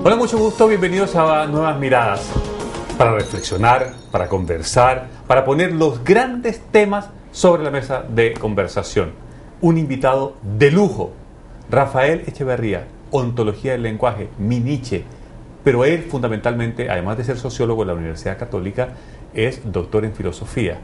Hola, mucho gusto, bienvenidos a Nuevas Miradas, para reflexionar, para conversar, para poner los grandes temas sobre la mesa de conversación. Un invitado de lujo, Rafael Echeverría, Ontología del Lenguaje, mi Nietzsche, pero él fundamentalmente, además de ser sociólogo en la Universidad Católica, es doctor en filosofía,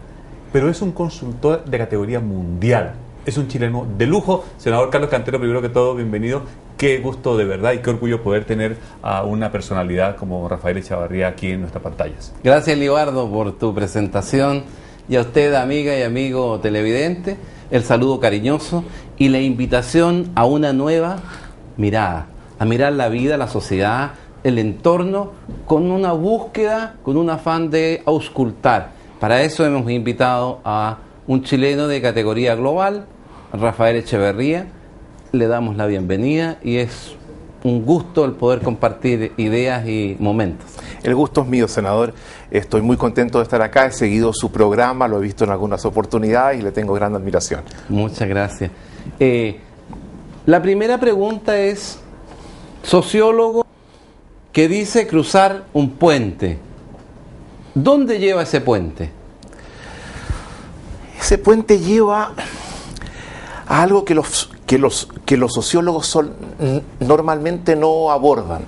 pero es un consultor de categoría mundial. Es un chileno de lujo. Senador Carlos Cantero, primero que todo, bienvenido. Qué gusto de verdad y qué orgullo poder tener a una personalidad como Rafael Echeverría aquí en nuestras pantallas. Gracias, Libardo, por tu presentación, y a usted, amiga y amigo televidente, el saludo cariñoso y la invitación a una nueva mirada, a mirar la vida, la sociedad, el entorno, con una búsqueda, con un afán de auscultar. Para eso hemos invitado a un chileno de categoría global, Rafael Echeverría. Le damos la bienvenida y es un gusto el poder compartir ideas y momentos. El gusto es mío, senador. Estoy muy contento de estar acá. He seguido su programa, lo he visto en algunas oportunidades y le tengo gran admiración. Muchas gracias. La primera pregunta es: sociólogo que dice cruzar un puente. ¿Dónde lleva ese puente? Ese puente lleva a algo que los sociólogos normalmente no abordan,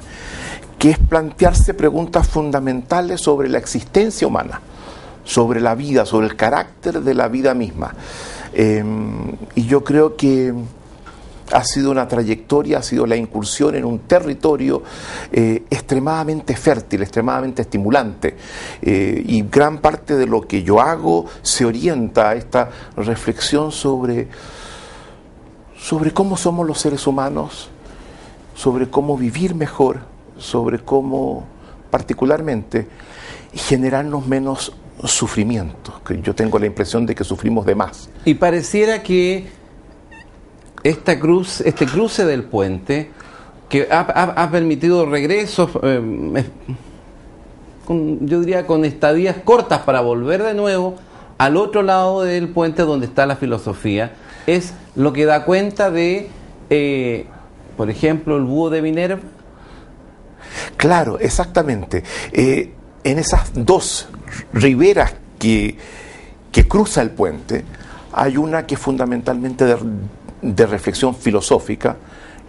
que es plantearse preguntas fundamentales sobre la existencia humana, sobre la vida, sobre el carácter de la vida misma. Y yo creo que ha sido una trayectoria, ha sido la incursión en un territorio extremadamente fértil, extremadamente estimulante, y gran parte de lo que yo hago se orienta a esta reflexión sobre cómo somos los seres humanos, sobre cómo vivir mejor, sobre cómo particularmente generarnos menos sufrimiento, que yo tengo la impresión de que sufrimos de más. Y pareciera que este cruce del puente, que ha permitido regresos, yo diría con estadías cortas para volver de nuevo al otro lado del puente donde está la filosofía, es lo que da cuenta de, por ejemplo, el búho de Minerva. Claro, exactamente. En esas dos riberas que cruza el puente, hay una que es fundamentalmente de reflexión filosófica.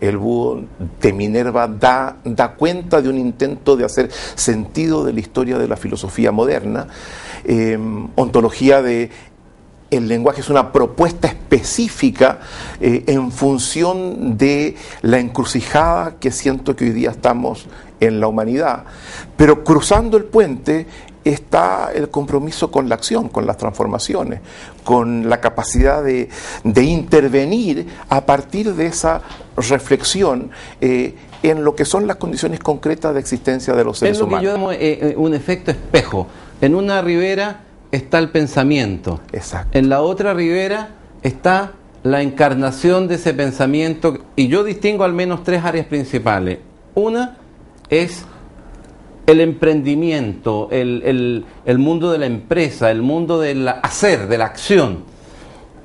El búho de Minerva da cuenta de un intento de hacer sentido de la historia de la filosofía moderna. Ontología de el lenguaje es una propuesta específica en función de la encrucijada que siento que hoy día estamos en la humanidad. Pero cruzando el puente está el compromiso con la acción, con las transformaciones, con la capacidad de intervenir a partir de esa reflexión en lo que son las condiciones concretas de existencia de los seres humanos. Es lo que yo llamo un efecto espejo. En una ribera está el pensamiento. Exacto. En la otra ribera está la encarnación de ese pensamiento, y yo distingo al menos tres áreas principales. Una es el emprendimiento, el mundo de la empresa, el mundo del hacer, de la acción.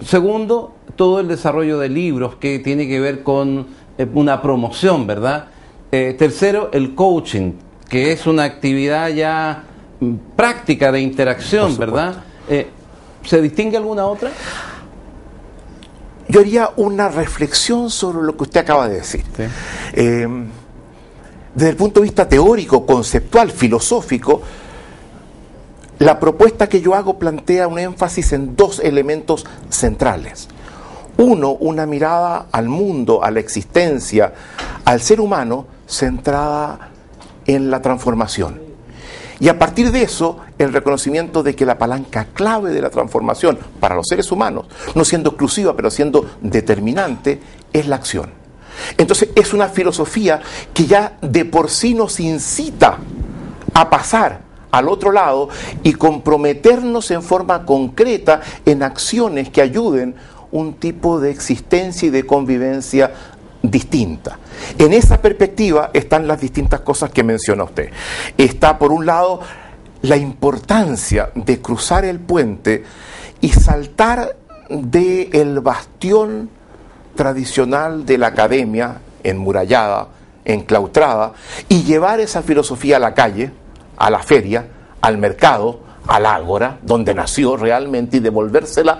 Segundo, todo el desarrollo de libros que tiene que ver con una promoción, ¿verdad? Tercero, el coaching, que es una actividad ya práctica de interacción, ¿verdad? ¿Se distingue alguna otra? Yo haría una reflexión sobre lo que usted acaba de decir. Sí. Desde el punto de vista teórico, conceptual, filosófico, la propuesta que yo hago plantea un énfasis en dos elementos centrales. Uno, una mirada al mundo, a la existencia, al ser humano, centrada en la transformación. Y a partir de eso, el reconocimiento de que la palanca clave de la transformación para los seres humanos, no siendo exclusiva, pero siendo determinante, es la acción. Entonces es una filosofía que ya de por sí nos incita a pasar al otro lado y comprometernos en forma concreta en acciones que ayuden un tipo de existencia y de convivencia distinta. En esa perspectiva están las distintas cosas que menciona usted. Está, por un lado, la importancia de cruzar el puente y saltar del bastión tradicional de la academia enmurallada enclaustrada, y llevar esa filosofía a la calle, a la feria, al mercado, al ágora, donde nació realmente, y devolvérsela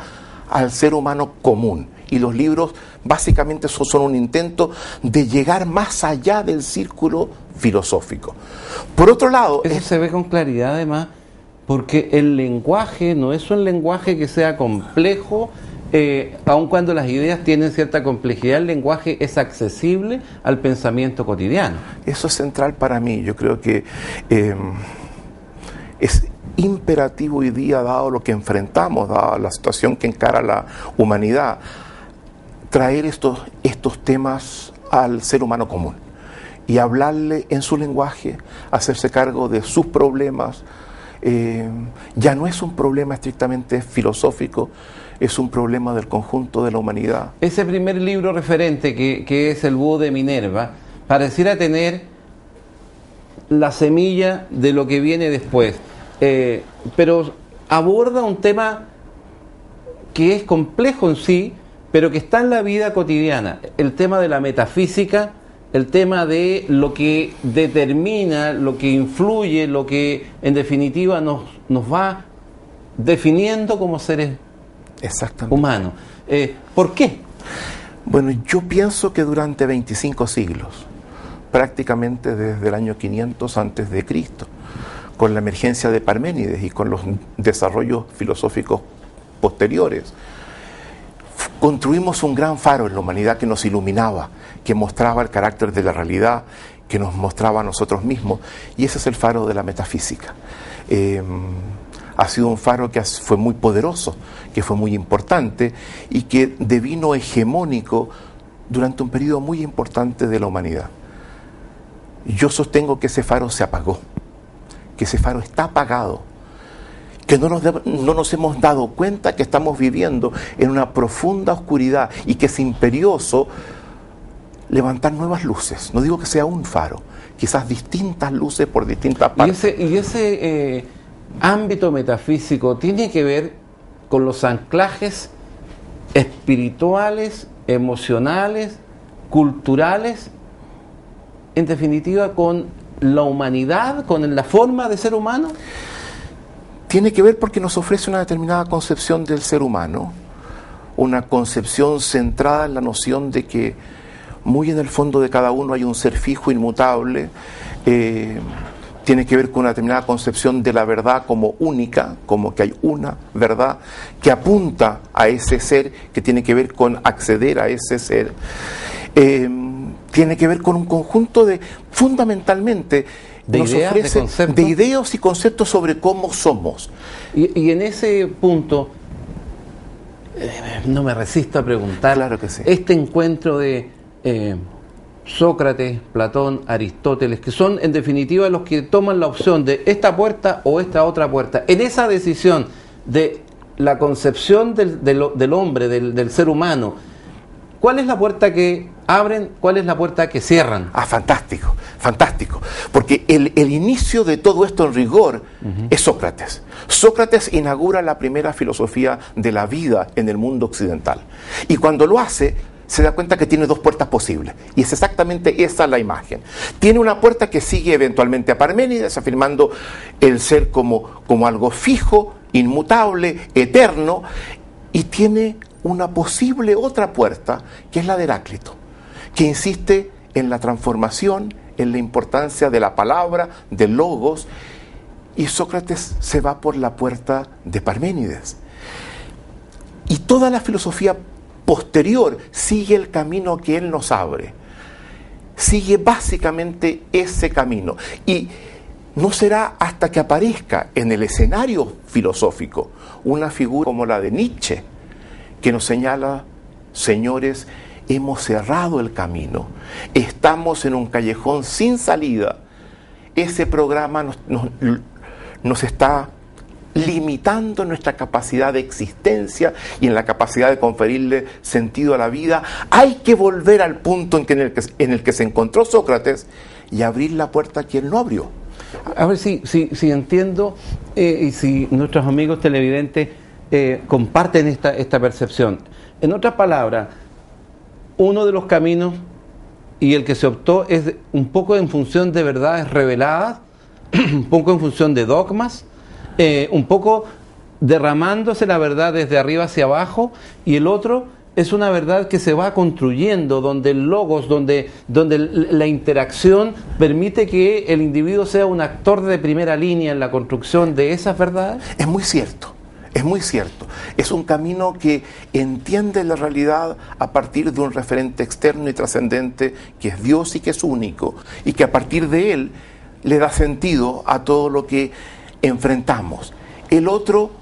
al ser humano común. Y los libros básicamente son un intento de llegar más allá del círculo filosófico. Por otro lado... Eso se ve con claridad además, porque el lenguaje no es un lenguaje que sea complejo, aun cuando las ideas tienen cierta complejidad, el lenguaje es accesible al pensamiento cotidiano. Eso es central para mí. Yo creo que es imperativo hoy día, dado lo que enfrentamos, dada la situación que encara la humanidad, traer estos temas al ser humano común y hablarle en su lenguaje, hacerse cargo de sus problemas. Ya no es un problema estrictamente filosófico, es un problema del conjunto de la humanidad. Ese primer libro referente, que es El Búho de Minerva, pareciera tener la semilla de lo que viene después, pero aborda un tema que es complejo en sí, pero que está en la vida cotidiana, el tema de la metafísica, el tema de lo que determina, lo que influye, lo que en definitiva nos va definiendo como seres humanos. ¿Por qué? Bueno, yo pienso que durante 25 siglos, prácticamente desde el año 500 antes de Cristo, con la emergencia de Parménides y con los desarrollos filosóficos posteriores, construimos un gran faro en la humanidad que nos iluminaba, que mostraba el carácter de la realidad, que nos mostraba a nosotros mismos, y ese es el faro de la metafísica. Ha sido un faro que fue muy poderoso, que fue muy importante y que devino hegemónico durante un periodo muy importante de la humanidad. Yo sostengo que ese faro se apagó, que ese faro está apagado, que no nos hemos dado cuenta que estamos viviendo en una profunda oscuridad y que es imperioso levantar nuevas luces. No digo que sea un faro, quizás distintas luces por distintas partes. Y ese ámbito metafísico tiene que ver con los anclajes espirituales, emocionales, culturales, en definitiva con la humanidad, con la forma de ser humano. Tiene que ver porque nos ofrece una determinada concepción del ser humano, una concepción centrada en la noción de que muy en el fondo de cada uno hay un ser fijo, inmutable. Tiene que ver con una determinada concepción de la verdad como única, como que hay una verdad que apunta a ese ser, que tiene que ver con acceder a ese ser. Tiene que ver con un conjunto fundamentalmente, nos ofrece de ideas y conceptos sobre cómo somos. Y en ese punto, no me resisto a preguntar, claro que sí, este encuentro de Sócrates, Platón, Aristóteles, que son en definitiva los que toman la opción de esta puerta o esta otra puerta, en esa decisión de la concepción del hombre, del ser humano, ¿cuál es la puerta que abren? ¿Cuál es la puerta que cierran? Fantástico, fantástico. Porque el inicio de todo esto en rigor es Sócrates. Sócrates inaugura la primera filosofía de la vida en el mundo occidental. Y cuando lo hace, se da cuenta que tiene dos puertas posibles. Y es exactamente esa la imagen. Tiene una puerta que sigue eventualmente a Parménides, afirmando el ser como algo fijo, inmutable, eterno, y tiene una posible otra puerta, que es la de Heráclito, que insiste en la transformación, en la importancia de la palabra, del logos, y Sócrates se va por la puerta de Parménides. Y toda la filosofía posterior sigue el camino que él nos abre, sigue básicamente ese camino, y no será hasta que aparezca en el escenario filosófico una figura como la de Nietzsche, que nos señala: señores, hemos cerrado el camino, estamos en un callejón sin salida, ese programa nos está limitando nuestra capacidad de existencia y en la capacidad de conferirle sentido a la vida. Hay que volver al punto en el que se encontró Sócrates y abrir la puerta que él no abrió. A ver si entiendo y si nuestros amigos televidentes comparten esta percepción. En otras palabras, uno de los caminos y el que se optó es un poco en función de verdades reveladas, un poco en función de dogmas, un poco derramándose la verdad desde arriba hacia abajo, y el otro es una verdad que se va construyendo, donde el logos, donde la interacción permite que el individuo sea un actor de primera línea en la construcción de esas verdades. Es muy cierto. Es muy cierto. Es un camino que entiende la realidad a partir de un referente externo y trascendente que es Dios y que es único, y que a partir de él le da sentido a todo lo que enfrentamos. El otro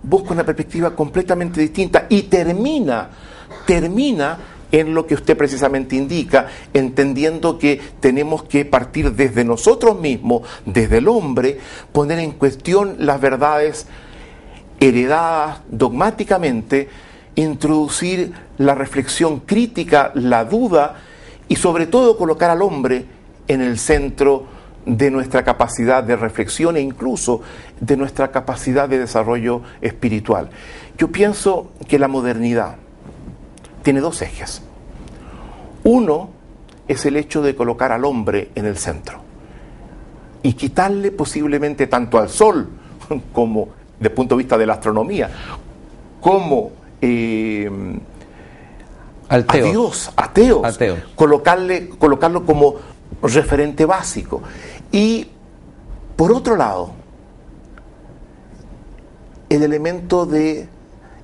busca una perspectiva completamente distinta y termina en lo que usted precisamente indica, entendiendo que tenemos que partir desde nosotros mismos, desde el hombre, poner en cuestión las verdades heredadas dogmáticamente, introducir la reflexión crítica, la duda, y sobre todo colocar al hombre en el centro de nuestra capacidad de reflexión e incluso de nuestra capacidad de desarrollo espiritual. Yo pienso que la modernidad tiene dos ejes. Uno es el hecho de colocar al hombre en el centro y quitarle posiblemente tanto al sol como desde el punto de vista de la astronomía, como a Dios, ateos, colocarlo como referente básico. Y por otro lado, el elemento de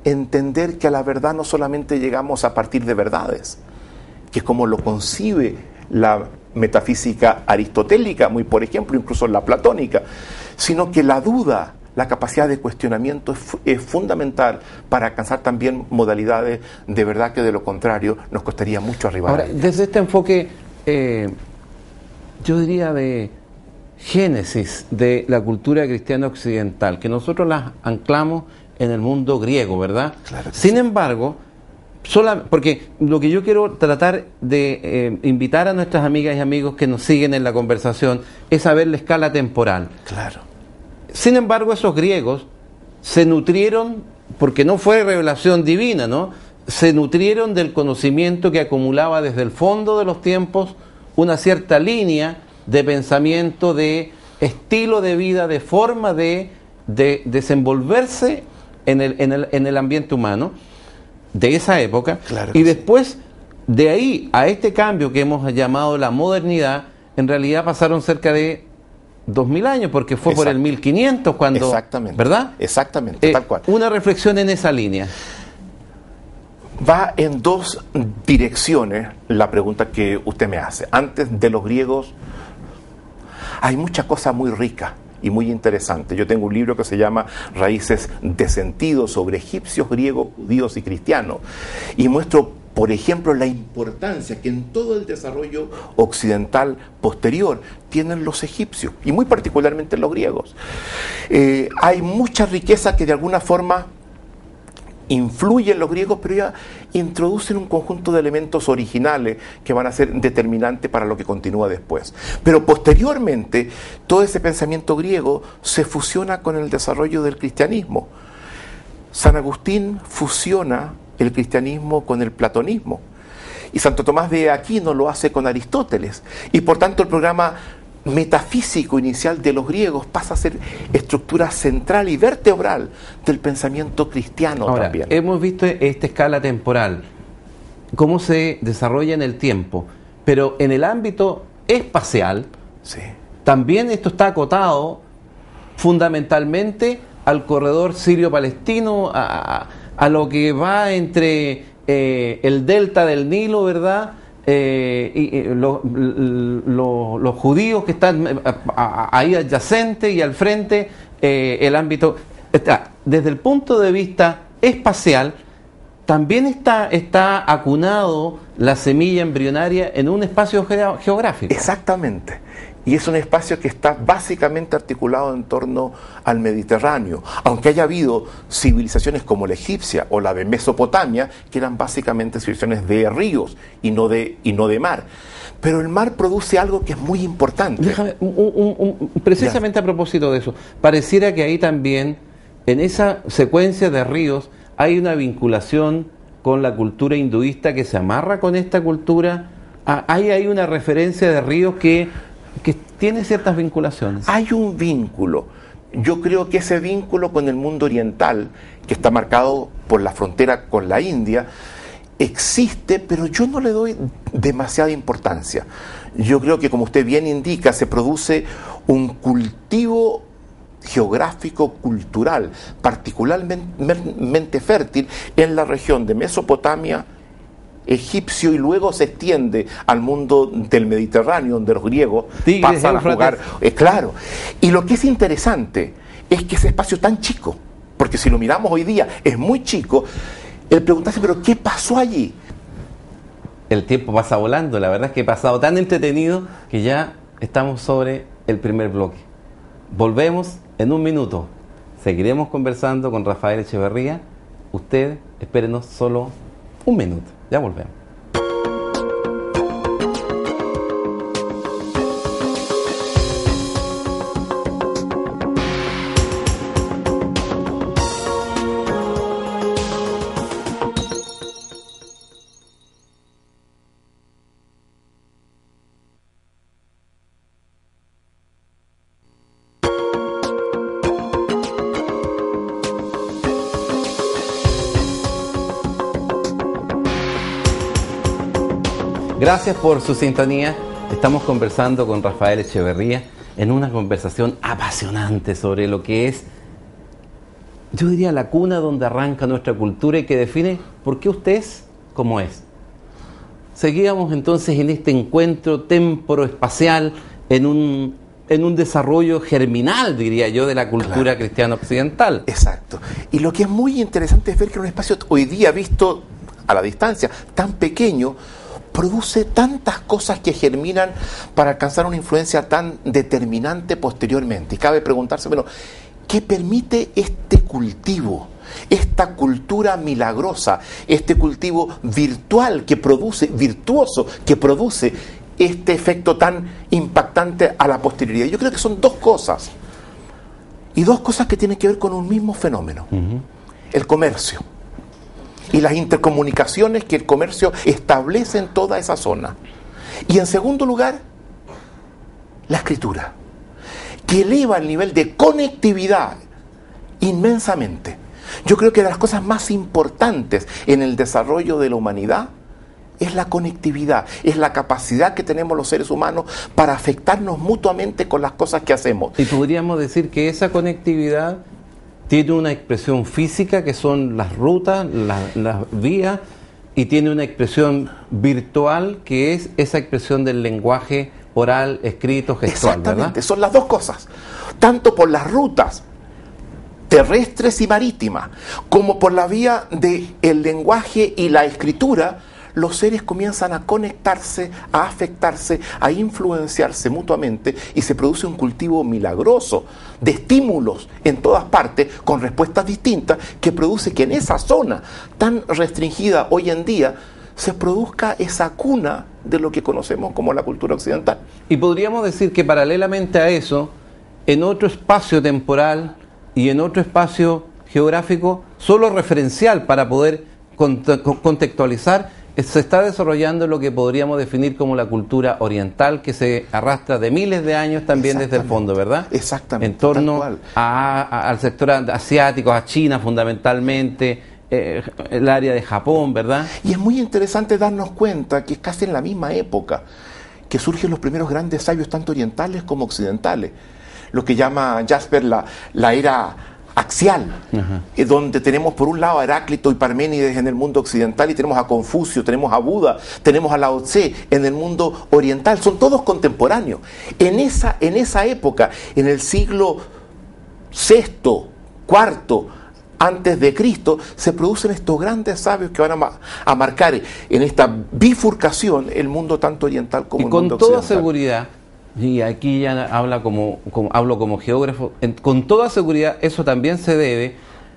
entender que a la verdad no solamente llegamos a partir de verdades, que es como lo concibe la metafísica aristotélica, muy por ejemplo, incluso la platónica, sino que la duda, la capacidad de cuestionamiento es fundamental para alcanzar también modalidades de verdad que de lo contrario nos costaría mucho arribar. Ahora, desde este enfoque, yo diría de génesis de la cultura cristiana occidental, que nosotros las anclamos en el mundo griego, ¿verdad? Claro. Sin embargo, porque lo que yo quiero tratar de invitar a nuestras amigas y amigos que nos siguen en la conversación es saber la escala temporal. Claro. Sin embargo, esos griegos se nutrieron, porque no fue revelación divina, ¿no? Se nutrieron del conocimiento que acumulaba desde el fondo de los tiempos una cierta línea de pensamiento, de estilo de vida, de forma de desenvolverse en el ambiente humano de esa época. Claro, y después de ahí a este cambio que hemos llamado la modernidad, en realidad pasaron cerca de 2000 años, porque fue por el 1500 cuando... Exactamente. ¿Verdad? Exactamente, tal cual. Una reflexión en esa línea. Va en dos direcciones la pregunta que usted me hace. Antes de los griegos, hay mucha cosa muy rica y muy interesante. Yo tengo un libro que se llama Raíces de Sentido sobre egipcios, griegos, judíos y cristianos. Y muestro, por ejemplo, la importancia que en todo el desarrollo occidental posterior tienen los egipcios, y muy particularmente los griegos. Hay mucha riqueza que de alguna forma influye en los griegos, pero ya introducen un conjunto de elementos originales que van a ser determinantes para lo que continúa después. Pero posteriormente, todo ese pensamiento griego se fusiona con el desarrollo del cristianismo. San Agustín fusiona el cristianismo con el platonismo, y Santo Tomás de Aquino lo hace con Aristóteles, y por tanto el programa metafísico inicial de los griegos pasa a ser estructura central y vertebral del pensamiento cristiano. Ahora, también hemos visto esta escala temporal, cómo se desarrolla en el tiempo, pero en el ámbito espacial, sí, también esto está acotado fundamentalmente al corredor sirio-palestino, a lo que va entre el delta del Nilo, ¿verdad? Y los judíos que están ahí adyacentes, y al frente el ámbito está, desde el punto de vista espacial, también está acunado la semilla embrionaria en un espacio geográfico. Exactamente. Y es un espacio que está básicamente articulado en torno al Mediterráneo, aunque haya habido civilizaciones como la egipcia o la de Mesopotamia, que eran básicamente civilizaciones de ríos y no de mar. Pero el mar produce algo que es muy importante. Déjame, precisamente a propósito de eso, pareciera que ahí también, en esa secuencia de ríos, hay una vinculación con la cultura hinduista que se amarra con esta cultura Ahí hay una referencia de ríos que tiene ciertas vinculaciones. Hay un vínculo. Yo creo que ese vínculo con el mundo oriental, que está marcado por la frontera con la India, existe, pero yo no le doy demasiada importancia. Yo creo que, como usted bien indica, se produce un cultivo geográfico, cultural, particularmente fértil en la región de Mesopotamia, egipcio, y luego se extiende al mundo del Mediterráneo, donde los griegos pasan a jugar. Claro. Y lo que es interesante es que ese espacio tan chico, porque si lo miramos hoy día es muy chico, el preguntarse, pero ¿qué pasó allí? El tiempo pasa volando, la verdad es que he pasado tan entretenido que ya estamos sobre el primer bloque. Volvemos en un minuto. Seguiremos conversando con Rafael Echeverría. Usted, espérenos solo un minuto. Ya volvemos. Gracias por su sintonía. Estamos conversando con Rafael Echeverría en una conversación apasionante sobre lo que es, yo diría, la cuna donde arranca nuestra cultura y que define por qué usted es como es. Seguíamos entonces en este encuentro temporoespacial en un desarrollo germinal, diría yo, de la cultura cristiana occidental. Exacto. Y lo que es muy interesante es ver que un espacio hoy día visto a la distancia, tan pequeño, produce tantas cosas que germinan para alcanzar una influencia tan determinante posteriormente. Y cabe preguntarse, bueno, ¿qué permite este cultivo? Esta cultura milagrosa, este cultivo virtuoso que produce este efecto tan impactante a la posterioridad. Yo creo que son dos cosas, y dos cosas que tienen que ver con un mismo fenómeno: el comercio y las intercomunicaciones que el comercio establece en toda esa zona. Y en segundo lugar, la escritura, que eleva el nivel de conectividad inmensamente. Yo creo que de las cosas más importantes en el desarrollo de la humanidad es la conectividad, es la capacidad que tenemos los seres humanos para afectarnos mutuamente con las cosas que hacemos. Y podríamos decir que esa conectividad tiene una expresión física, que son las rutas, las vías, y tiene una expresión virtual, que es esa expresión del lenguaje oral, escrito, gestual. Exactamente, ¿verdad? son las dos cosas. Tanto por las rutas terrestres y marítimas, como por la vía del lenguaje y la escritura, los seres comienzan a conectarse, a afectarse, a influenciarse mutuamente, y se produce un cultivo milagroso de estímulos en todas partes con respuestas distintas, que produce que en esa zona tan restringida hoy en día se produzca esa cuna de lo que conocemos como la cultura occidental. Y podríamos decir que paralelamente a eso, en otro espacio temporal y en otro espacio geográfico, solo referencial para poder contextualizar, se está desarrollando lo que podríamos definir como la cultura oriental, que se arrastra de miles de años también desde el fondo, ¿verdad? Exactamente. En torno al sector asiático, a China fundamentalmente, el área de Japón, ¿verdad? Y es muy interesante darnos cuenta que es casi en la misma época que surgen los primeros grandes sabios, tanto orientales como occidentales. Lo que llama Jasper la era axial, donde tenemos por un lado a Heráclito y Parménides en el mundo occidental, y tenemos a Confucio, tenemos a Buda, tenemos a Lao Tse en el mundo oriental. Son todos contemporáneos. En esa época, en el siglo VI, IV antes de Cristo, se producen estos grandes sabios que van a marcar en esta bifurcación el mundo tanto oriental como el mundo occidental. Y con toda seguridad, y aquí ya hablo como geógrafo, con toda seguridad eso también se debe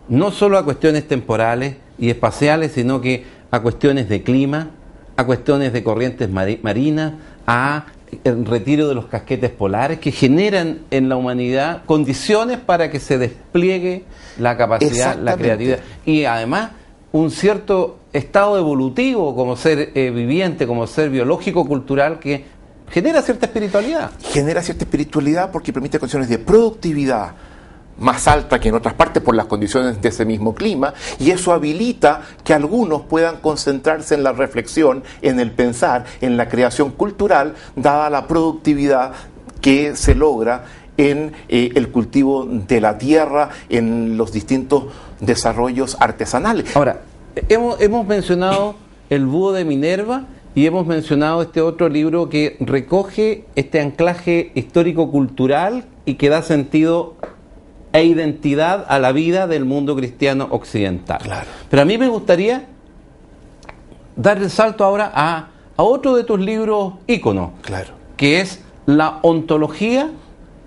no solo a cuestiones temporales y espaciales, sino que a cuestiones de clima, a cuestiones de corrientes marinas, a el retiro de los casquetes polares, que generan en la humanidad condiciones para que se despliegue la capacidad, la creatividad, y además un cierto estado evolutivo como ser viviente, como ser biológico, cultural, que genera cierta espiritualidad. Genera cierta espiritualidad porque permite condiciones de productividad más alta que en otras partes por las condiciones de ese mismo clima, y eso habilita que algunos puedan concentrarse en la reflexión, en el pensar, en la creación cultural, dada la productividad que se logra en el cultivo de la tierra, en los distintos desarrollos artesanales. Ahora, hemos mencionado el Búho de Minerva y hemos mencionado este otro libro que recoge este anclaje histórico-cultural y que da sentido e identidad a la vida del mundo cristiano occidental. Claro. Pero a mí me gustaría dar el salto ahora a otro de tus libros íconos, Claro. que es la ontología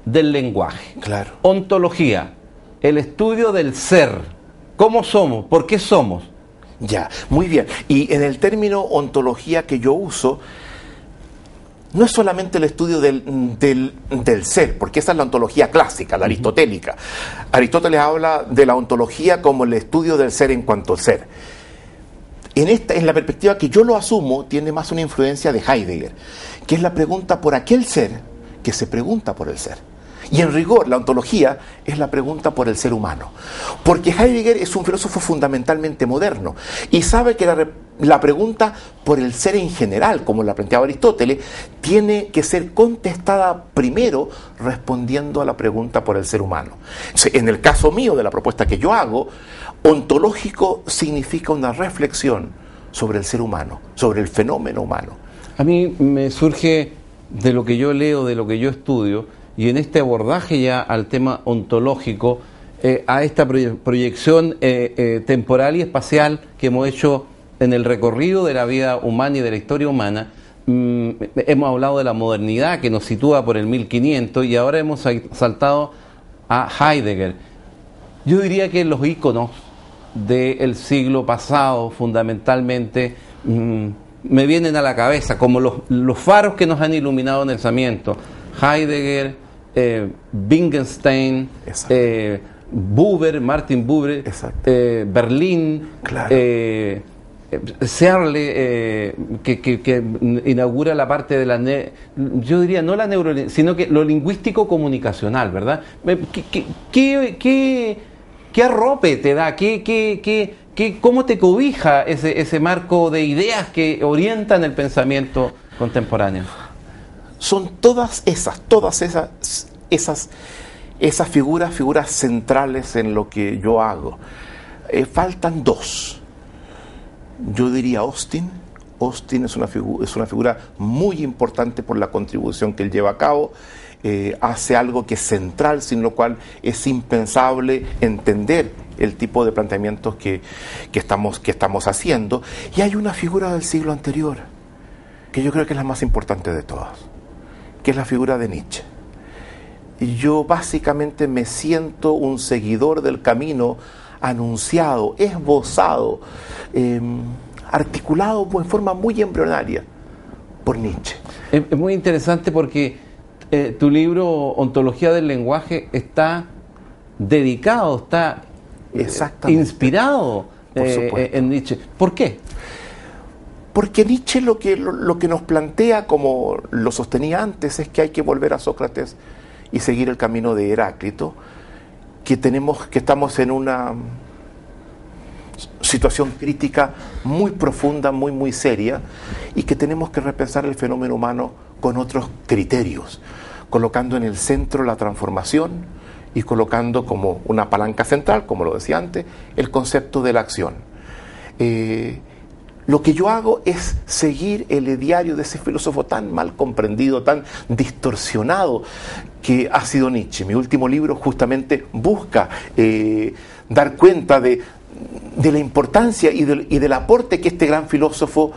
del lenguaje. Claro. Ontología, el estudio del ser. ¿Cómo somos? ¿Por qué somos? Ya, muy bien. Y en el término ontología que yo uso, no es solamente el estudio del ser, porque esa es la ontología clásica, la aristotélica. Aristóteles habla de la ontología como el estudio del ser en cuanto al ser. En la perspectiva que yo lo asumo, tiene más una influencia de Heidegger, que es la pregunta por aquel ser que se pregunta por el ser. Y en rigor, la ontología es la pregunta por el ser humano. Porque Heidegger es un filósofo fundamentalmente moderno y sabe que la pregunta por el ser en general, como la planteaba Aristóteles, tiene que ser contestada primero respondiendo a la pregunta por el ser humano. En el caso mío, de la propuesta que yo hago, ontológico significa una reflexión sobre el ser humano, sobre el fenómeno humano. A mí me surge de lo que yo leo, de lo que yo estudio, y en este abordaje ya al tema ontológico, a esta proyección temporal y espacial que hemos hecho en el recorrido de la vida humana y de la historia humana. Hemos hablado de la modernidad que nos sitúa por el 1500 y ahora hemos saltado a Heidegger. Yo diría que los íconos del siglo pasado fundamentalmente me vienen a la cabeza como los faros que nos han iluminado en el pensamiento. Heidegger, Wittgenstein, Buber, Martin Buber, Berlín, Claro. Searle, que inaugura la parte de la, yo diría no la neuro, sino que lo lingüístico comunicacional, ¿verdad? ¿Qué arrope te da? ¿Cómo te cobija ese marco de ideas que orientan el pensamiento contemporáneo? Son todas esas figuras centrales en lo que yo hago. Faltan dos. Yo diría Austin. Austin es una figura muy importante por la contribución que él lleva a cabo. Hace algo que es central, sin lo cual es impensable entender el tipo de planteamientos que estamos haciendo. Y hay una figura del siglo anterior, que yo creo que es la más importante de todas, que es la figura de Nietzsche. Y yo básicamente me siento un seguidor del camino anunciado, esbozado, articulado en forma muy embrionaria por Nietzsche. Es muy interesante porque tu libro Ontología del lenguaje está dedicado, está inspirado en Nietzsche. ¿Por qué? Porque Nietzsche lo que nos plantea, como lo sostenía antes, es que hay que volver a Sócrates y seguir el camino de Heráclito, que estamos en una situación crítica muy profunda, muy seria, y que tenemos que repensar el fenómeno humano con otros criterios, colocando en el centro la transformación y colocando como una palanca central, como lo decía antes, el concepto de la acción. Lo que yo hago es seguir el ideario de ese filósofo tan mal comprendido, tan distorsionado que ha sido Nietzsche. Mi último libro justamente busca dar cuenta de la importancia y del aporte que este gran filósofo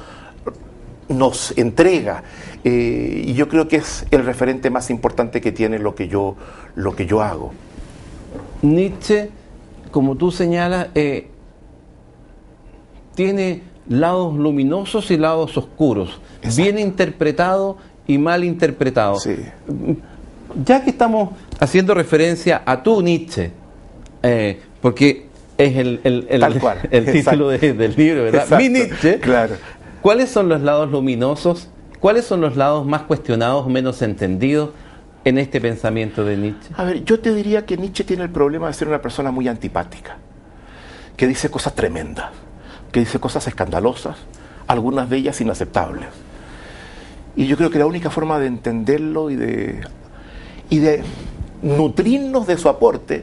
nos entrega. Y yo creo que es el referente más importante que tiene lo que yo hago. Nietzsche, como tú señalas, tiene lados luminosos y lados oscuros. Exacto. Bien interpretado y mal interpretado. Sí. Ya que estamos haciendo referencia a tu Nietzsche, porque es Tal cual. el título del libro, ¿verdad? Exacto. Mi Nietzsche. Claro. ¿Cuáles son los lados luminosos? ¿Cuáles son los lados más cuestionados, menos entendidos en este pensamiento de Nietzsche? A ver, yo te diría que Nietzsche tiene el problema de ser una persona muy antipática, que dice cosas tremendas, que dice cosas escandalosas, algunas de ellas inaceptables. Y yo creo que la única forma de entenderlo y de nutrirnos de su aporte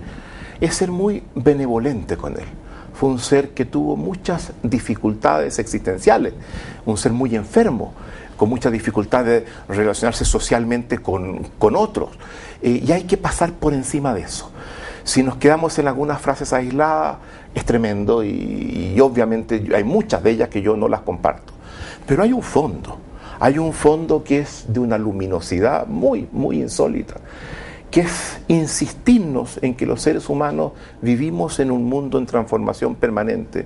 es ser muy benevolente con él. Fue un ser que tuvo muchas dificultades existenciales, un ser muy enfermo, con mucha dificultad de relacionarse socialmente con otros. Y hay que pasar por encima de eso. Si nos quedamos en algunas frases aisladas, es tremendo y obviamente hay muchas de ellas que yo no las comparto. Pero hay un fondo que es de una luminosidad muy, muy insólita, que es insistirnos en que los seres humanos vivimos en un mundo en transformación permanente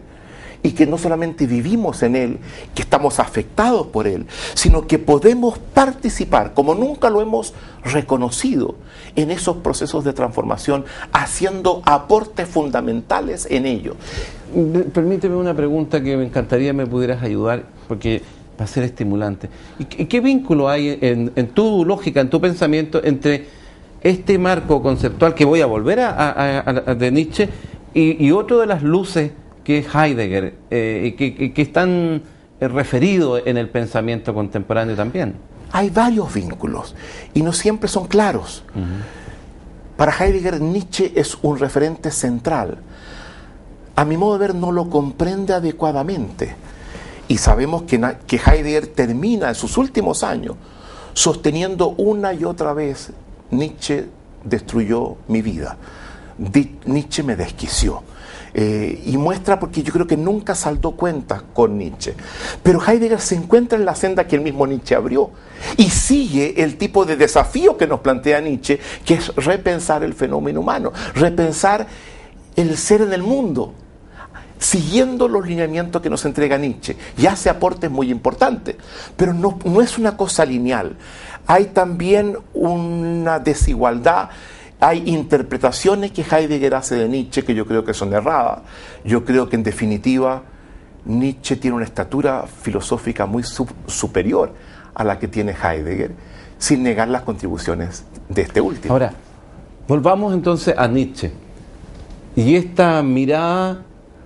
y que no solamente vivimos en él, que estamos afectados por él, sino que podemos participar, como nunca lo hemos reconocido, en esos procesos de transformación, haciendo aportes fundamentales en ello. Permíteme una pregunta que me encantaría me pudieras ayudar, porque va a ser estimulante. ¿Y qué vínculo hay en tu lógica, en tu pensamiento, entre este marco conceptual, que voy a volver de Nietzsche, y otro de las luces que es Heidegger, que están referidos en el pensamiento contemporáneo también? Hay varios vínculos y no siempre son claros. Para Heidegger, Nietzsche es un referente central. A mi modo de ver, no lo comprende adecuadamente. Y sabemos que Heidegger termina en sus últimos años sosteniendo una y otra vez: Nietzsche destruyó mi vida, Nietzsche me desquició. Y muestra, porque yo creo que nunca saldó cuentas con Nietzsche. Pero Heidegger se encuentra en la senda que el mismo Nietzsche abrió y sigue el tipo de desafío que nos plantea Nietzsche, que es repensar el fenómeno humano, repensar el ser en el mundo, siguiendo los lineamientos que nos entrega Nietzsche. Y hace aportes muy importantes, pero no es una cosa lineal. Hay también una desigualdad. Hay interpretaciones que Heidegger hace de Nietzsche que yo creo que son erradas. Yo creo que en definitiva Nietzsche tiene una estatura filosófica muy superior a la que tiene Heidegger, sin negar las contribuciones de este último. Ahora, volvamos entonces a Nietzsche. Y esta mirada,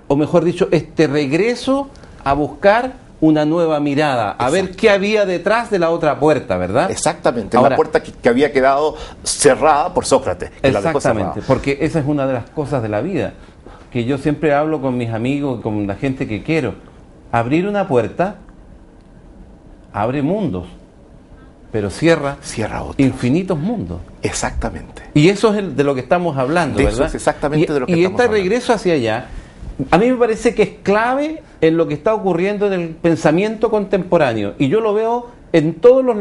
o mejor dicho, este regreso a buscar una nueva mirada, a ver qué había detrás de la otra puerta, ¿verdad? Exactamente, ahora, la puerta que había quedado cerrada por Sócrates. Exactamente, porque esa es una de las cosas de la vida, que yo siempre hablo con mis amigos, con la gente que quiero. Abrir una puerta abre mundos, pero cierra otros. Infinitos mundos. Exactamente. Y eso es de lo que estamos hablando, ¿verdad? Eso es exactamente de lo que estamos hablando. Y este regreso hacia allá, a mí me parece que es clave en lo que está ocurriendo en el pensamiento contemporáneo. Y yo lo veo en todos los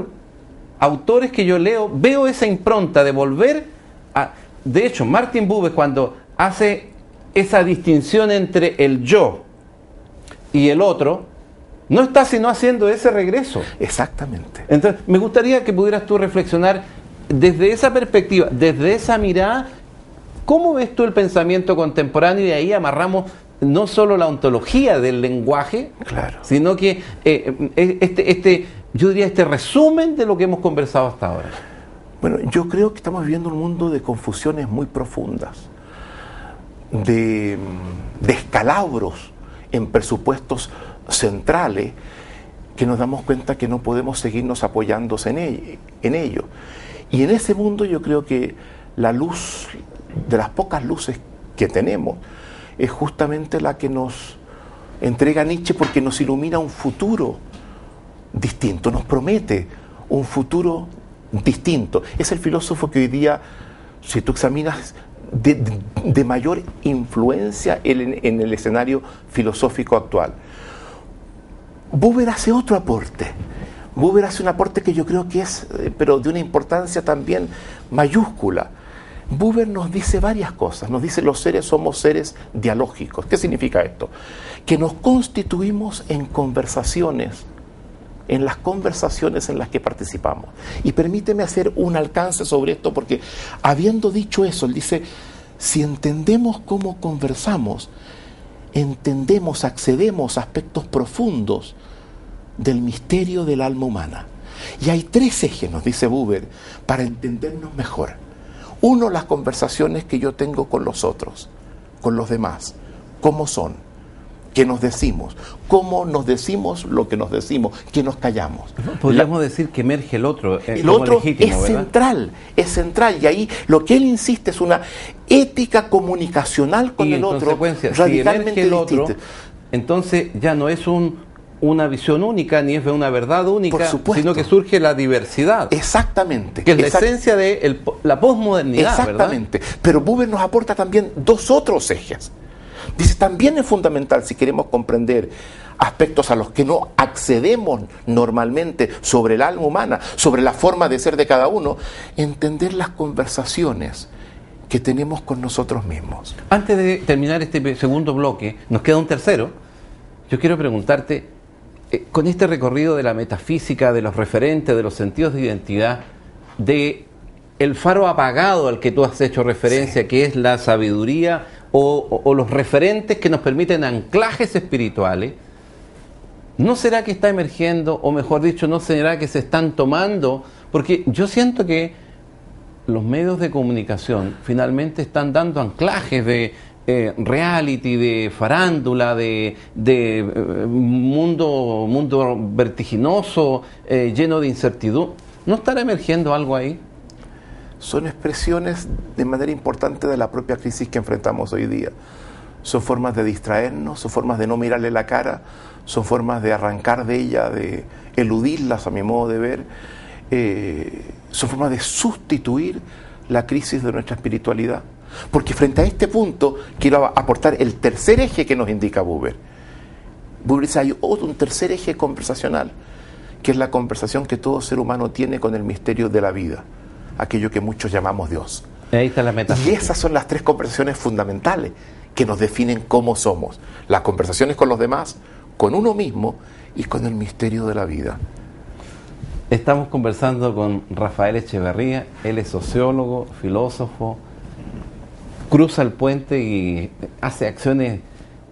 autores que yo leo, veo esa impronta de volver a... De hecho, Martin Buber, cuando hace esa distinción entre el yo y el otro, no está sino haciendo ese regreso. Exactamente. Entonces, me gustaría que pudieras tú reflexionar desde esa perspectiva, desde esa mirada, ¿cómo ves tú el pensamiento contemporáneo? Y ahí amarramos no solo la ontología del lenguaje, claro, sino que yo diría este resumen de lo que hemos conversado hasta ahora. Bueno, yo creo que estamos viviendo un mundo de confusiones muy profundas, de descalabros en presupuestos centrales, que nos damos cuenta que no podemos seguirnos apoyándose en ello. Y en ese mundo yo creo que la luz, de las pocas luces que tenemos, es justamente la que nos entrega Nietzsche, porque nos ilumina un futuro distinto, nos promete un futuro distinto. Es el filósofo que hoy día, si tú examinas, de mayor influencia en el escenario filosófico actual. Buber hace otro aporte. Buber hace un aporte que yo creo que es, pero de una importancia también mayúscula. Buber nos dice varias cosas. Nos dice: los seres somos seres dialógicos. ¿Qué significa esto? Que nos constituimos en conversaciones, en las conversaciones en las que participamos. Y permíteme hacer un alcance sobre esto, porque habiendo dicho eso, él dice: Si entendemos cómo conversamos, entendemos, accedemos a aspectos profundos del misterio del alma humana. Y hay 3 ejes, nos dice Buber, para entendernos mejor. Uno, las conversaciones que yo tengo con los otros, con los demás. ¿Cómo son? ¿Qué nos decimos? ¿Cómo nos decimos lo que nos decimos? ¿Qué nos callamos? Podríamos decir que emerge el otro. El otro legítimo, es ¿verdad? central, es central. Y ahí lo que él insiste es una ética comunicacional con Y el en otro, consecuencia, si radicalmente emerge el otro, distinta. entonces ya no es una visión única, ni es una verdad única, Por supuesto. sino que surge la diversidad, Exactamente. que es la esencia de la posmodernidad, Exactamente. Pero Buber nos aporta también 2 otros ejes. Dice, también es fundamental, si queremos comprender aspectos a los que no accedemos normalmente sobre el alma humana, sobre la forma de ser de cada uno, entender las conversaciones que tenemos con nosotros mismos. Antes de terminar este segundo bloque, nos queda un tercero. Yo quiero preguntarte, con este recorrido de la metafísica, de los referentes, de los sentidos de identidad, de el faro apagado al que tú has hecho referencia, Sí. que es la sabiduría o los referentes que nos permiten anclajes espirituales, ¿no será que está emergiendo, o mejor dicho, no será que se están tomando? Porque yo siento que los medios de comunicación finalmente están dando anclajes de reality, de farándula, de mundo vertiginoso, lleno de incertidumbre. ¿No estará emergiendo algo ahí? Son expresiones de manera importante de la propia crisis que enfrentamos hoy día. Son formas de distraernos, son formas de no mirarle la cara, son formas de arrancar de ella, de eludirlas a mi modo de ver, son formas de sustituir la crisis de nuestra espiritualidad. Porque frente a este punto quiero aportar el tercer eje que nos indica Buber. Buber dice, hay un tercer eje conversacional, que es la conversación que todo ser humano tiene con el misterio de la vida, aquello que muchos llamamos Dios. Ahí está la metáfora. Y esas son las 3 conversaciones fundamentales que nos definen cómo somos. Las conversaciones con los demás, con uno mismo y con el misterio de la vida. Estamos conversando con Rafael Echeverría. Él es sociólogo, filósofo, cruza el puente y hace acciones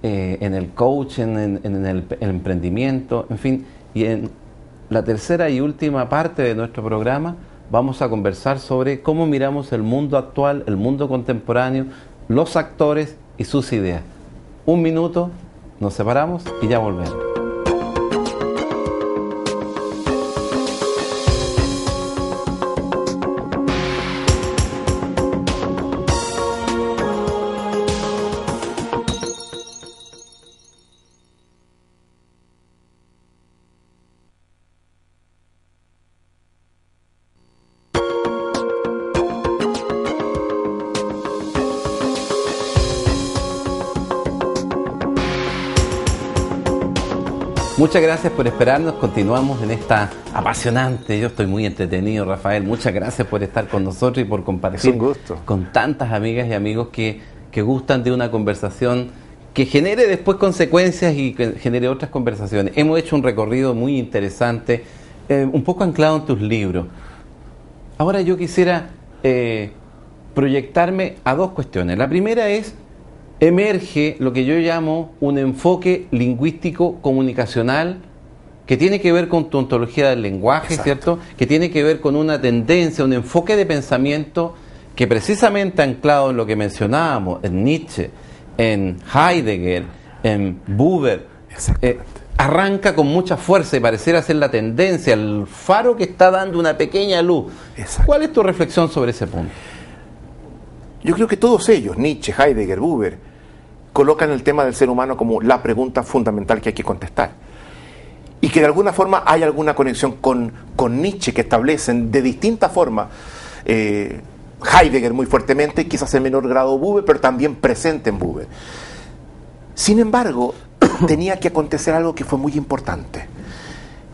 en el coaching, en el emprendimiento, en fin. Y en la tercera y última parte de nuestro programa vamos a conversar sobre cómo miramos el mundo actual, el mundo contemporáneo, los actores y sus ideas. 1 minuto, nos separamos y ya volvemos. Muchas gracias por esperarnos, continuamos en esta apasionante, yo estoy muy entretenido, Rafael, muchas gracias por estar con nosotros y por compartir Es un gusto. con tantas amigas y amigos que gustan de una conversación que genere después consecuencias y que genere otras conversaciones. Hemos hecho un recorrido muy interesante, un poco anclado en tus libros. Ahora yo quisiera proyectarme a 2 cuestiones. La primera es, emerge lo que yo llamo un enfoque lingüístico comunicacional que tiene que ver con tu ontología del lenguaje, Exacto. ¿cierto? Que tiene que ver con una tendencia, un enfoque de pensamiento que precisamente anclado en lo que mencionábamos, en Nietzsche, en Heidegger, en Buber, arranca con mucha fuerza y pareciera ser la tendencia, el faro que está dando una pequeña luz. Exacto. ¿Cuál es tu reflexión sobre ese punto? Yo creo que todos ellos, Nietzsche, Heidegger, Buber, colocan el tema del ser humano como la pregunta fundamental que hay que contestar. Y que de alguna forma hay alguna conexión con Nietzsche, que establecen de distinta forma, Heidegger muy fuertemente, quizás en menor grado Buber, pero también presente en Buber. Sin embargo, tenía que acontecer algo que fue muy importante,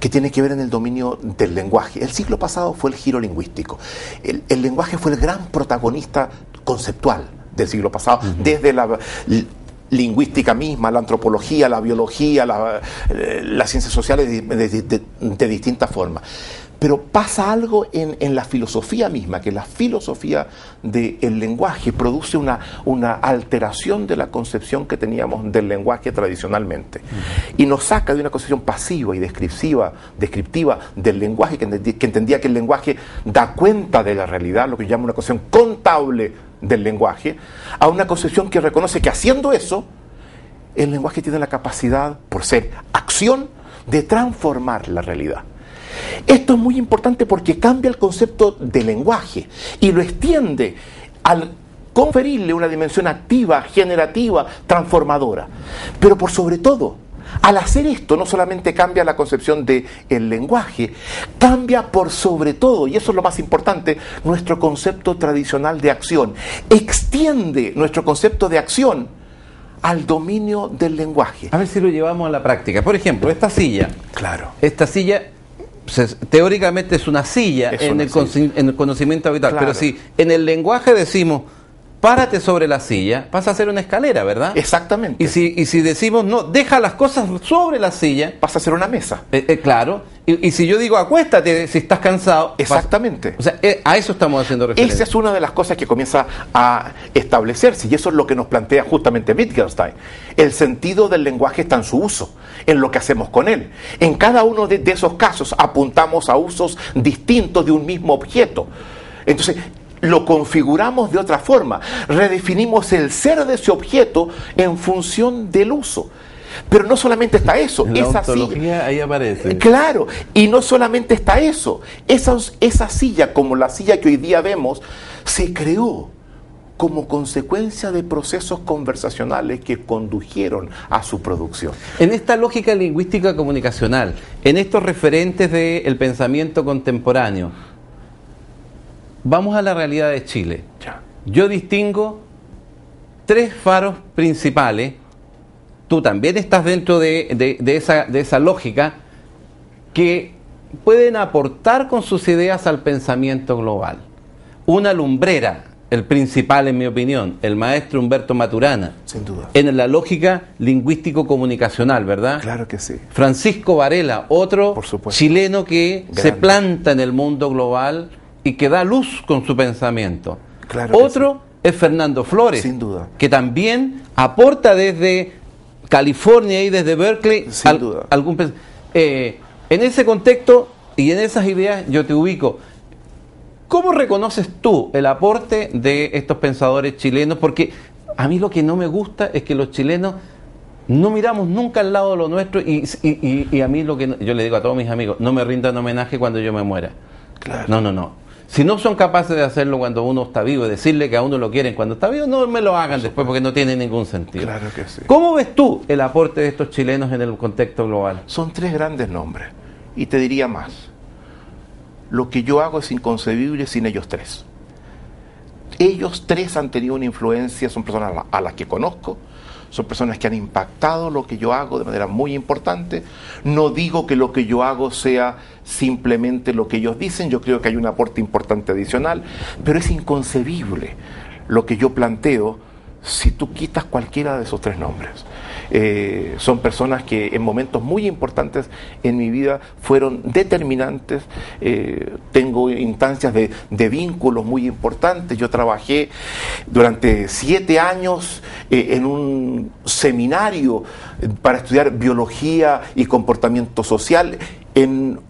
que tiene que ver en el dominio del lenguaje. El siglo pasado fue el giro lingüístico. El lenguaje fue el gran protagonista conceptual del siglo pasado, desde la lingüística misma, la antropología, la biología, las ciencias sociales de distintas formas. Pero pasa algo en la filosofía misma, que la filosofía del lenguaje produce una alteración de la concepción que teníamos del lenguaje tradicionalmente. Y nos saca de una concepción pasiva y descriptiva del lenguaje, que entendía que el lenguaje da cuenta de la realidad, lo que llama una concepción contable del lenguaje, a una concepción que reconoce que haciendo eso, el lenguaje tiene la capacidad, por ser acción, de transformar la realidad. Esto es muy importante porque cambia el concepto de lenguaje y lo extiende al conferirle una dimensión activa, generativa, transformadora. Pero por sobre todo, al hacer esto no solamente cambia la concepción del lenguaje, cambia por sobre todo, y eso es lo más importante, nuestro concepto tradicional de acción. Extiende nuestro concepto de acción al dominio del lenguaje. A ver si lo llevamos a la práctica. Por ejemplo, esta silla. Claro. Esta silla teóricamente es una silla en el conocimiento habitual, Claro. pero si en el lenguaje decimos párate sobre la silla, pasa a ser una escalera, ¿verdad? Exactamente. Y si decimos no, deja las cosas sobre la silla, Pasa a ser una mesa. claro. Y si yo digo acuéstate si estás cansado, Exactamente. o sea, a eso estamos haciendo referencia. Esa es una de las cosas que comienza a establecerse, y eso es lo que nos plantea justamente Wittgenstein. El sentido del lenguaje está en su uso, en lo que hacemos con él. En cada uno de esos casos apuntamos a usos distintos de un mismo objeto. Entonces, lo configuramos de otra forma, redefinimos el ser de ese objeto en función del uso. Pero no solamente está eso, En la esa ontología silla, ahí aparece. claro, y no solamente está eso, esa silla, como la silla que hoy día vemos, se creó como consecuencia de procesos conversacionales que condujeron a su producción. En esta lógica lingüística comunicacional, en estos referentes del pensamiento contemporáneo, vamos a la realidad de Chile. Ya. Yo distingo tres faros principales. Tú también estás dentro de esa lógica que pueden aportar con sus ideas al pensamiento global. Una lumbrera, el principal en mi opinión, el maestro Humberto Maturana, Sin duda. en la lógica lingüístico-comunicacional, ¿verdad? Claro que sí. Francisco Varela, otro Por supuesto. chileno que se Grande. planta en el mundo global y que da luz con su pensamiento. Claro que Otro es Fernando Flores, Sin duda. que también aporta desde California y desde Berkeley Sin duda. en ese contexto y en esas ideas yo te ubico. ¿Cómo reconoces tú el aporte de estos pensadores chilenos? Porque a mí lo que no me gusta es que los chilenos no miramos nunca al lado de lo nuestro y a mí lo que yo le digo a todos mis amigos, no me rindan homenaje cuando yo me muera. Claro. No. Si no son capaces de hacerlo cuando uno está vivo, de decirle que a uno lo quieren cuando está vivo, no me lo hagan después porque no tiene ningún sentido. Claro que sí. ¿Cómo ves tú el aporte de estos chilenos en el contexto global? Son tres grandes nombres. Y te diría más. Lo que yo hago es inconcebible sin ellos tres. Ellos tres han tenido una influencia, son personas a las que conozco, son personas que han impactado lo que yo hago de manera muy importante. No digo que lo que yo hago sea simplemente lo que ellos dicen, yo creo que hay un aporte importante adicional, pero es inconcebible lo que yo planteo si tú quitas cualquiera de esos tres nombres. Son personas que en momentos muy importantes en mi vida fueron determinantes. Tengo instancias de vínculos muy importantes. Yo trabajé durante 7 años en un seminario para estudiar biología y comportamiento social, en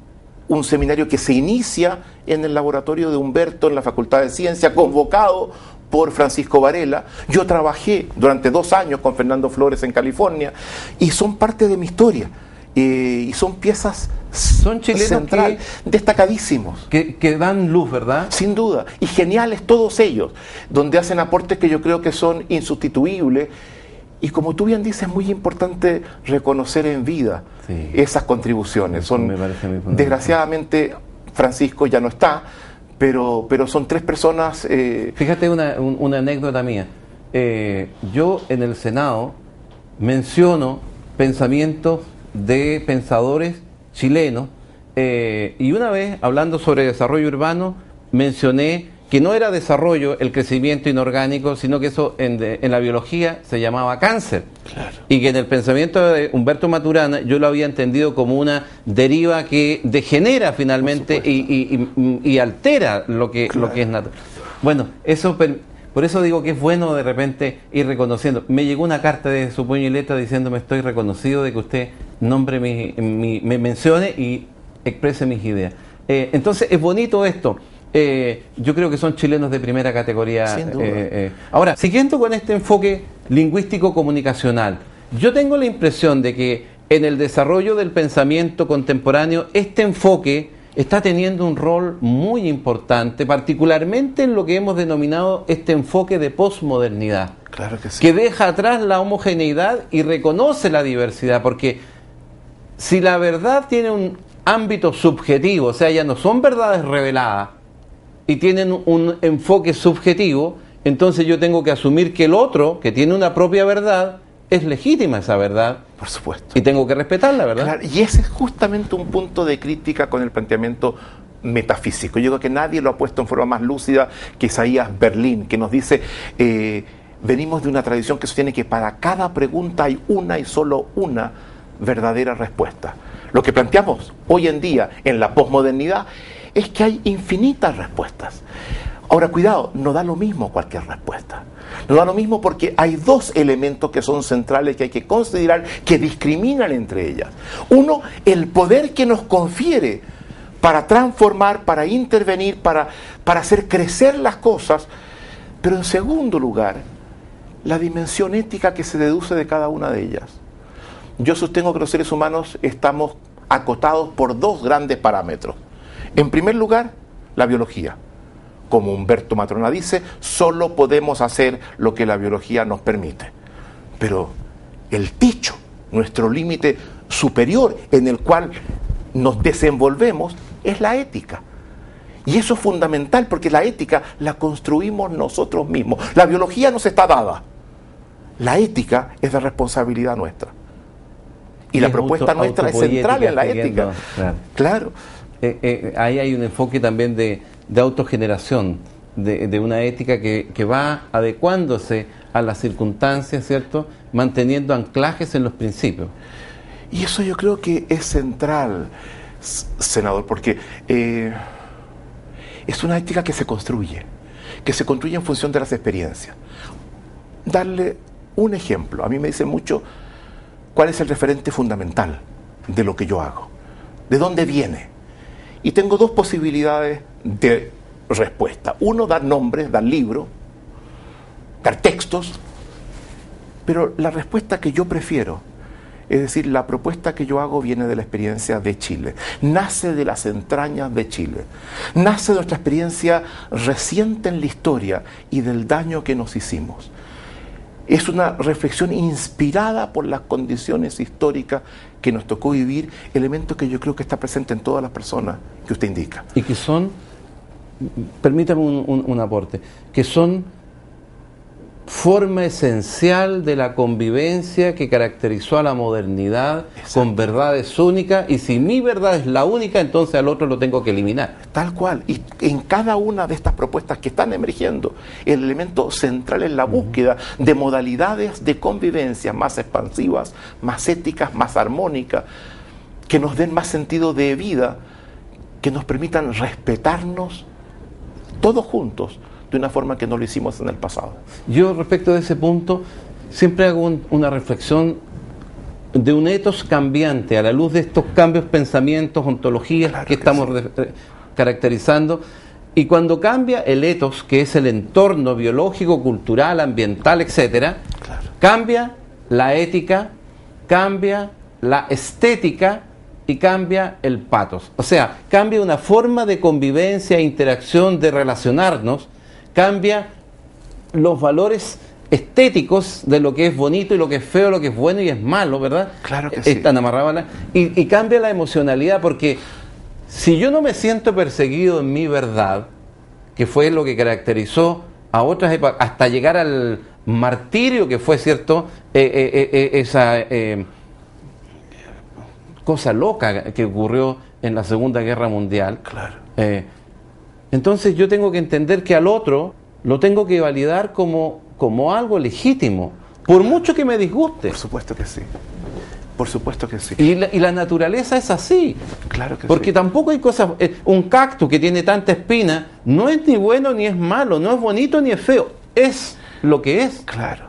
un seminario que se inicia en el laboratorio de Humberto en la Facultad de Ciencia, convocado por Francisco Varela. Yo trabajé durante 2 años con Fernando Flores en California y son parte de mi historia y son piezas Son chilenos central, destacadísimos. Que dan luz, ¿verdad? Sin duda, y geniales todos ellos, donde hacen aportes que yo creo que son insustituibles. Y como tú bien dices, es muy importante reconocer en vida esas contribuciones. Eso me parece muy fundamental. Desgraciadamente, Francisco ya no está, pero son tres personas... Fíjate una anécdota mía. Yo en el Senado menciono pensamientos de pensadores chilenos y una vez, hablando sobre desarrollo urbano, mencioné que no era desarrollo el crecimiento inorgánico, sino que eso en la biología se llamaba cáncer. Claro. Y que en el pensamiento de Humberto Maturana yo lo había entendido como una deriva que degenera finalmente y altera lo que es natural. Bueno, eso por eso digo que es bueno de repente ir reconociendo. Me llegó una carta de su puño y letra diciéndome: estoy reconocido de que usted nombre me mencione y exprese mis ideas. Entonces es bonito esto. Yo creo que son chilenos de primera categoría. Sin duda. Ahora, siguiendo con este enfoque lingüístico comunicacional, yo tengo la impresión de que en el desarrollo del pensamiento contemporáneo este enfoque está teniendo un rol muy importante, particularmente en lo que hemos denominado este enfoque de posmodernidad, Claro que sí. que deja atrás la homogeneidad y reconoce la diversidad, porque si la verdad tiene un ámbito subjetivo, o sea, ya no son verdades reveladas y tienen un enfoque subjetivo, entonces yo tengo que asumir que el otro, que tiene una propia verdad, es legítima esa verdad. Por supuesto. Y tengo que respetarla, ¿verdad? Claro, y ese es justamente un punto de crítica con el planteamiento metafísico. Yo creo que nadie lo ha puesto en forma más lúcida que Isaías Berlín, que nos dice, venimos de una tradición que sostiene que para cada pregunta hay una y solo una verdadera respuesta. Lo que planteamos hoy en día en la posmodernidad es que hay infinitas respuestas. Ahora, cuidado, no da lo mismo cualquier respuesta. No da lo mismo porque hay dos elementos que son centrales que hay que considerar, que discriminan entre ellas. Uno, el poder que nos confiere para transformar, para intervenir, para hacer crecer las cosas. Pero en segundo lugar, la dimensión ética que se deduce de cada una de ellas. Yo sostengo que los seres humanos estamos acotados por dos grandes parámetros. En primer lugar, la biología. Como Humberto Maturana dice, solo podemos hacer lo que la biología nos permite. Pero el techo, nuestro límite superior en el cual nos desenvolvemos, es la ética. Y eso es fundamental porque la ética la construimos nosotros mismos. La biología nos está dada. La ética es de responsabilidad nuestra. Y la propuesta nuestra es central en la ética. Claro. Ahí hay un enfoque también de autogeneración, de una ética que va adecuándose a las circunstancias, ¿cierto? Manteniendo anclajes en los principios. Y eso yo creo que es central, senador, porque es una ética que se construye en función de las experiencias. Darle un ejemplo. A mí me dicen mucho cuál es el referente fundamental de lo que yo hago, de dónde viene. Y tengo dos posibilidades de respuesta. Uno, dar nombres, dar libros, dar textos, pero la respuesta que yo prefiero, es decir, la propuesta que yo hago viene de la experiencia de Chile, nace de las entrañas de Chile, nace de nuestra experiencia reciente en la historia y del daño que nos hicimos. Es una reflexión inspirada por las condiciones históricas que nos tocó vivir, elemento que yo creo que está presente en todas las personas que usted indica. Y que son, permítame un aporte, que son forma esencial de la convivencia que caracterizó a la modernidad. Exacto. Con verdades únicas, y si mi verdad es la única, entonces al otro lo tengo que eliminar. Tal cual, y en cada una de estas propuestas que están emergiendo, el elemento central es la búsqueda de modalidades de convivencia más expansivas, más éticas, más armónicas, que nos den más sentido de vida, que nos permitan respetarnos todos juntos, de una forma que no lo hicimos en el pasado. Yo, respecto de ese punto, siempre hago una reflexión de un etos cambiante a la luz de estos cambios, pensamientos, ontologías, claro, que estamos caracterizando. Y cuando cambia el etos, que es el entorno biológico, cultural, ambiental, etcétera, claro, cambia la ética, cambia la estética y cambia el patos. O sea, cambia una forma de convivencia, interacción, de relacionarnos, cambia los valores estéticos de lo que es bonito y lo que es feo, lo que es bueno y es malo, ¿verdad? Claro que sí. Están amarrados y cambia la emocionalidad, porque si yo no me siento perseguido en mi verdad, que fue lo que caracterizó a otras épocas, hasta llegar al martirio que fue, ¿cierto? Esa cosa loca que ocurrió en la Segunda Guerra Mundial. Claro. Entonces yo tengo que entender que al otro lo tengo que validar como algo legítimo, por mucho que me disguste. Por supuesto que sí. Por supuesto que sí. Y la naturaleza es así. Claro que Porque sí. tampoco hay cosas... un cactus que tiene tanta espina no es ni bueno ni es malo, no es bonito ni es feo. Es lo que es. Claro.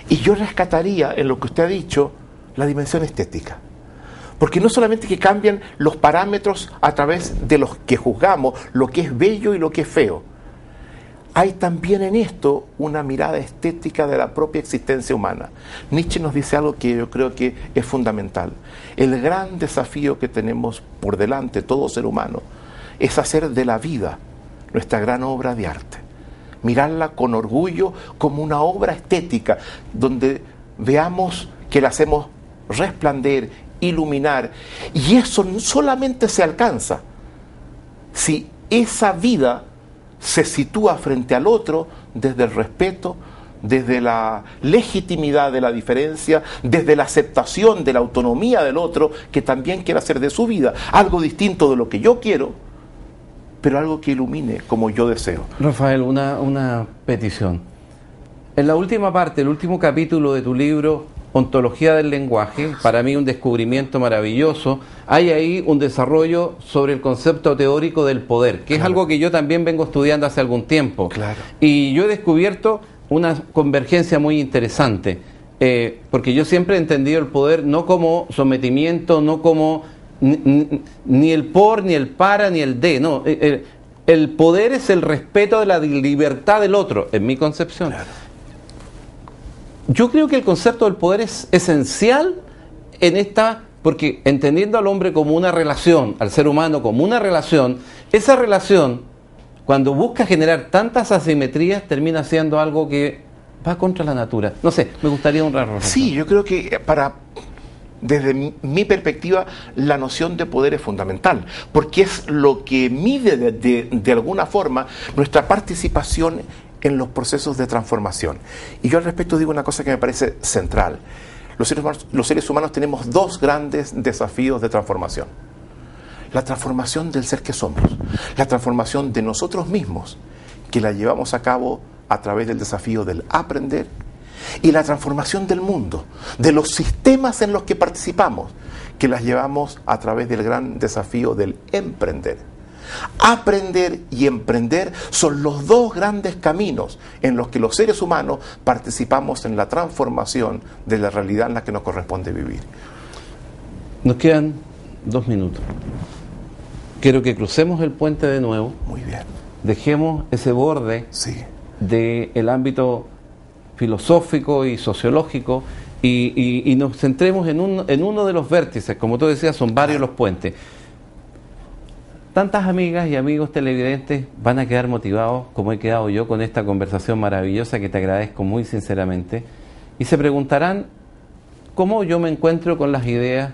Y yo rescataría en lo que usted ha dicho la dimensión estética. Porque no solamente que cambian los parámetros a través de los que juzgamos, lo que es bello y lo que es feo. Hay también en esto una mirada estética de la propia existencia humana. Nietzsche nos dice algo que yo creo que es fundamental. El gran desafío que tenemos por delante todo ser humano es hacer de la vida nuestra gran obra de arte. Mirarla con orgullo como una obra estética, donde veamos que la hacemos resplandecer, iluminar. Y eso solamente se alcanza si esa vida se sitúa frente al otro desde el respeto, desde la legitimidad de la diferencia, desde la aceptación de la autonomía del otro, que también quiere hacer de su vida algo distinto de lo que yo quiero, pero algo que ilumine como yo deseo. Rafael, una petición. En la última parte, el último capítulo de tu libro, Ontología del lenguaje, para mí un descubrimiento maravilloso, hay ahí un desarrollo sobre el concepto teórico del poder, que es algo que yo también vengo estudiando hace algún tiempo. Claro. Y yo he descubierto una convergencia muy interesante, porque yo siempre he entendido el poder no como sometimiento, no como ni el por, ni el para, ni el de, no. El poder es el respeto de la libertad del otro, en mi concepción. Claro. Yo creo que el concepto del poder es esencial en esta, porque entendiendo al hombre como una relación, al ser humano como una relación, esa relación, cuando busca generar tantas asimetrías, termina siendo algo que va contra la natura. No sé, me gustaría un raro. Sí, yo creo que desde mi perspectiva, la noción de poder es fundamental, porque es lo que mide de alguna forma nuestra participación en los procesos de transformación. Y yo al respecto digo una cosa que me parece central. Los seres humanos tenemos dos grandes desafíos de transformación. La transformación del ser que somos, la transformación de nosotros mismos, que la llevamos a cabo a través del desafío del aprender, y la transformación del mundo, de los sistemas en los que participamos, que las llevamos a través del gran desafío del emprender. Aprender y emprender son los dos grandes caminos en los que los seres humanos participamos en la transformación de la realidad en la que nos corresponde vivir. Nos quedan 2 minutos. Quiero que crucemos el puente de nuevo. Muy bien. Dejemos ese borde Sí. del ámbito filosófico y sociológico y nos centremos en uno de los vértices. Como tú decías, son varios los puentes. Tantas amigas y amigos televidentes van a quedar motivados como he quedado yo con esta conversación maravillosa que te agradezco muy sinceramente, y se preguntarán cómo yo me encuentro con las ideas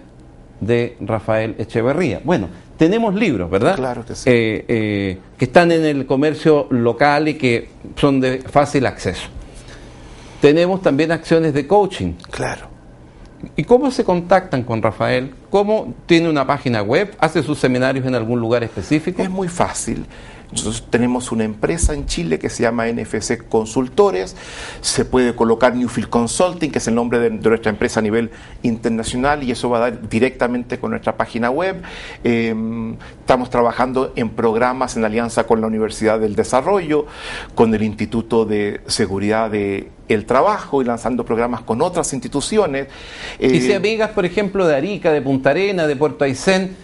de Rafael Echeverría. Bueno, tenemos libros, ¿verdad? Claro que sí. Que están en el comercio local y que son de fácil acceso. Tenemos también acciones de coaching. Claro. ¿Y cómo se contactan con Rafael? ¿Cómo tiene una página web? ¿Hace sus seminarios en algún lugar específico? Es muy fácil. Nosotros tenemos una empresa en Chile que se llama NFC Consultores. Se puede colocar Newfield Consulting, que es el nombre de nuestra empresa a nivel internacional, y eso va a dar directamente con nuestra página web. Estamos trabajando en programas en alianza con la Universidad del Desarrollo, con el Instituto de Seguridad del Trabajo, y lanzando programas con otras instituciones. Y si amigas, por ejemplo, de Arica, de Punta Arenas, de Puerto Aysén,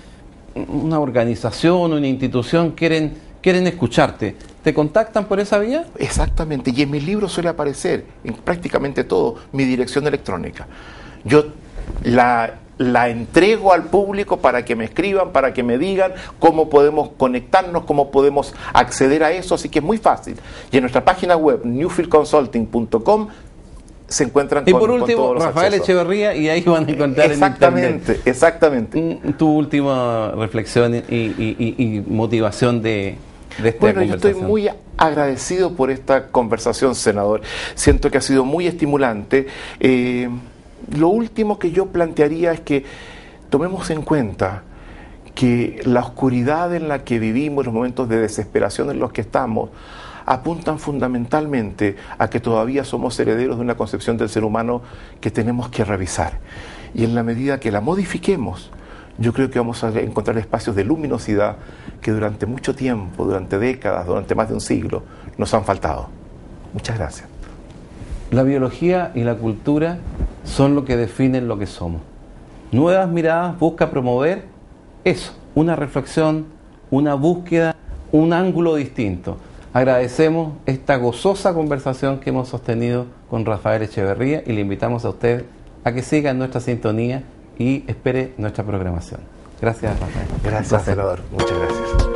una organización, una institución quieren escucharte, ¿te contactan por esa vía? Exactamente, y en mis libros suele aparecer, en prácticamente todo, mi dirección electrónica. Yo la entrego al público para que me escriban, para que me digan cómo podemos conectarnos, cómo podemos acceder a eso, así que es muy fácil. Y en nuestra página web, newfieldconsulting.com, se encuentran y por último, con todos los Rafael accesos. Echeverría, y ahí van a encontrar Exactamente, en internet. exactamente. Tu última reflexión y motivación de esta Bueno, yo conversación. estoy muy agradecido por esta conversación, senador. Siento que ha sido muy estimulante. Lo último que yo plantearía es que tomemos en cuenta que la oscuridad en la que vivimos, los momentos de desesperación en los que estamos, apuntan fundamentalmente a que todavía somos herederos de una concepción del ser humano que tenemos que revisar. Y en la medida que la modifiquemos, yo creo que vamos a encontrar espacios de luminosidad que durante mucho tiempo, durante décadas, durante más de un siglo, nos han faltado. Muchas gracias. La biología y la cultura son lo que definen lo que somos. Nuevas Miradas busca promover eso, una reflexión, una búsqueda, un ángulo distinto. Agradecemos esta gozosa conversación que hemos sostenido con Rafael Echeverría y le invitamos a usted a que siga en nuestra sintonía y espere nuestra programación. Gracias, Rafael. Gracias, senador. Muchas gracias.